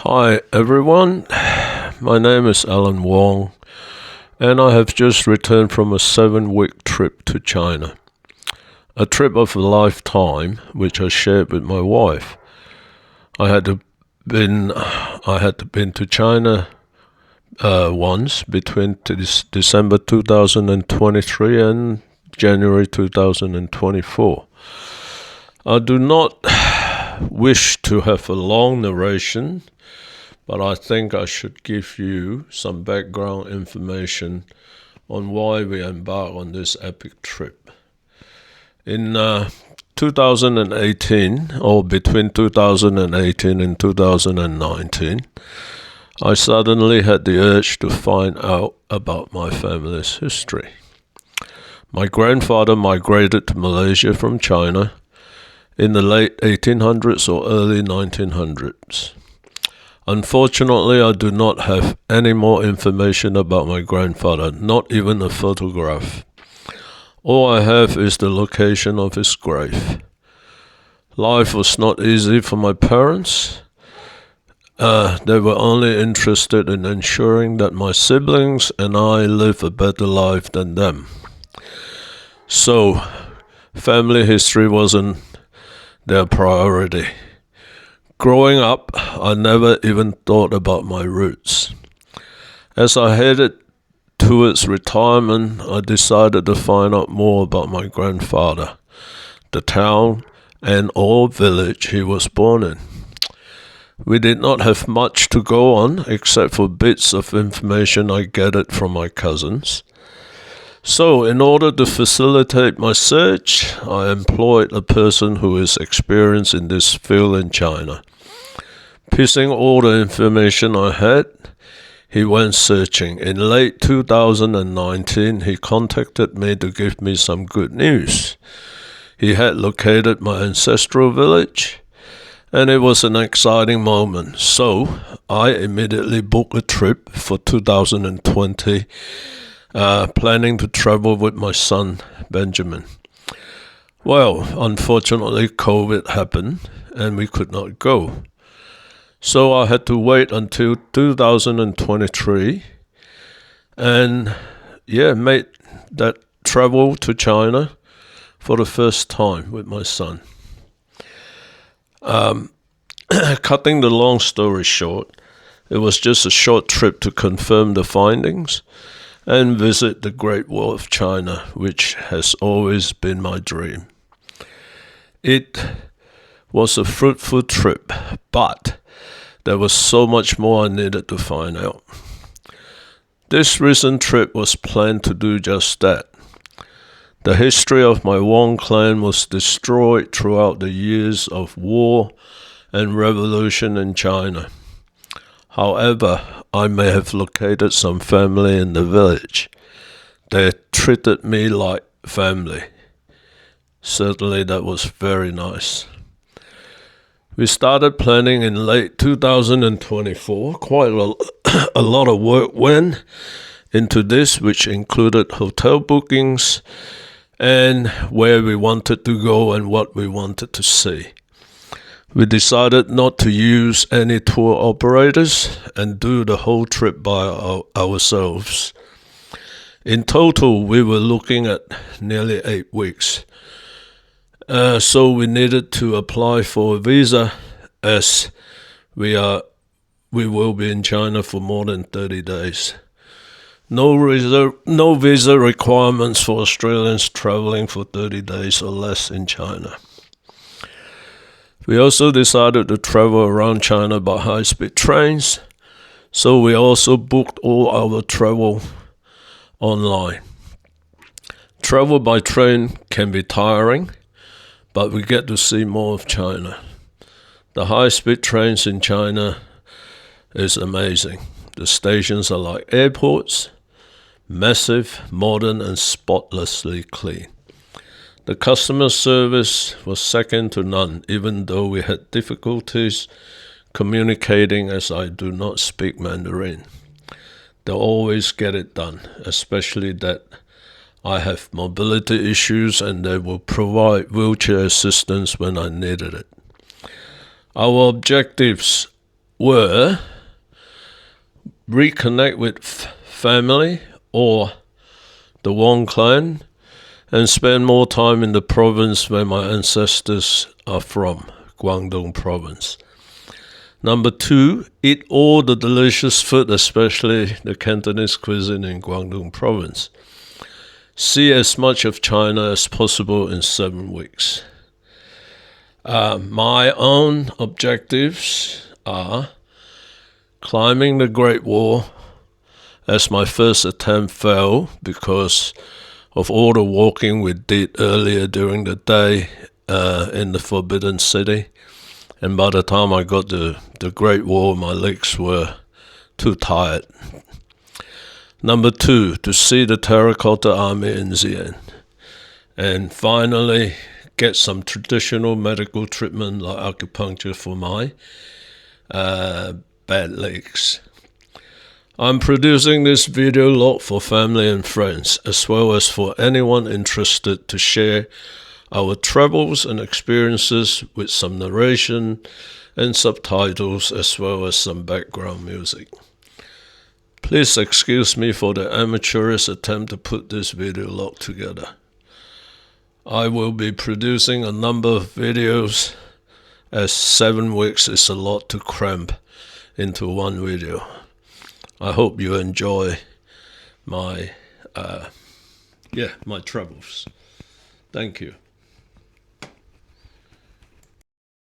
Hi everyone, my name is Alan Wong and I have just returned from a 7-week trip to China. A trip of a lifetime which I shared with my wife. I had been to China once between December 2023 and January 2024. I do not wish to have a long narration, but I think I should give you some background information on why we embarked on this epic trip. In 2018, or between 2018 and 2019, I suddenly had the urge to find out about my family's history. My grandfather migrated to Malaysia from China in the late 1800s or early 1900s. Unfortunately, I do not have any more information about my grandfather, not even a photograph. All I have is the location of his grave. Life was not easy for my parents. They were only interested in ensuring that my siblings and I live a better life than them. So, family history wasn't their priority. Growing up, I never even thought about my roots. As I headed towards retirement, I decided to find out more about my grandfather, the town or village he was born in. We did not have much to go on except for bits of information I gathered from my cousins. So, in order to facilitate my search, I employed a person who is experienced in this field in China. Piecing all the information I had, he went searching. In late 2019, he contacted me to give me some good news. He had located my ancestral village, and it was an exciting moment. So, I immediately booked a trip for 2020, planning to travel with my son, Benjamin. Well, unfortunately, COVID happened, and we could not go. So I had to wait until 2023 and made that travel to China for the first time with my son. Cutting the long story short, it was just a short trip to confirm the findings and visit the Great Wall of China, which has always been my dream. It was a fruitful trip, but there was so much more I needed to find out. This recent trip was planned to do just that. The history of my Wong clan was destroyed throughout the years of war and revolution in China. However, I may have located some family in the village. They treated me like family. Certainly that was very nice. We started planning in late 2024. Quite a lot of work went into this, which included hotel bookings and where we wanted to go and what we wanted to see. We decided not to use any tour operators and do the whole trip by ourselves. In total, we were looking at nearly 8 weeks. So we needed to apply for a visa as we will be in China for more than 30 days. No visa requirements for Australians traveling for 30 days or less in China. We also decided to travel around China by high-speed trains, so we also booked all our travel online. Travel by train can be tiring, but we get to see more of China. The high-speed trains in China is amazing. The stations are like airports, massive, modern, and spotlessly clean. The customer service was second to none, even though we had difficulties communicating as I do not speak Mandarin. They always get it done, especially that I have mobility issues and they will provide wheelchair assistance when I needed it. Our objectives were reconnect with family or the Wang clan and spend more time in the province where my ancestors are from, Guangdong province. Number 2, eat all the delicious food, especially the Cantonese cuisine in Guangdong province. See as much of China as possible in 7 weeks. My own objectives are climbing the Great Wall, as my first attempt failed because of all the walking we did earlier during the day in the Forbidden City. And by the time I got to the Great Wall, my legs were too tired. Number 2, to see the Terracotta Army in Xi'an. And finally, get some traditional medical treatment like acupuncture for my bad legs. I'm producing this video log for family and friends, as well as for anyone interested to share our travels and experiences with some narration and subtitles, as well as some background music. Please excuse me for the amateurish attempt to put this video log together. I will be producing a number of videos, as 7 weeks is a lot to cram into one video. I hope you enjoy my travels. Thank you.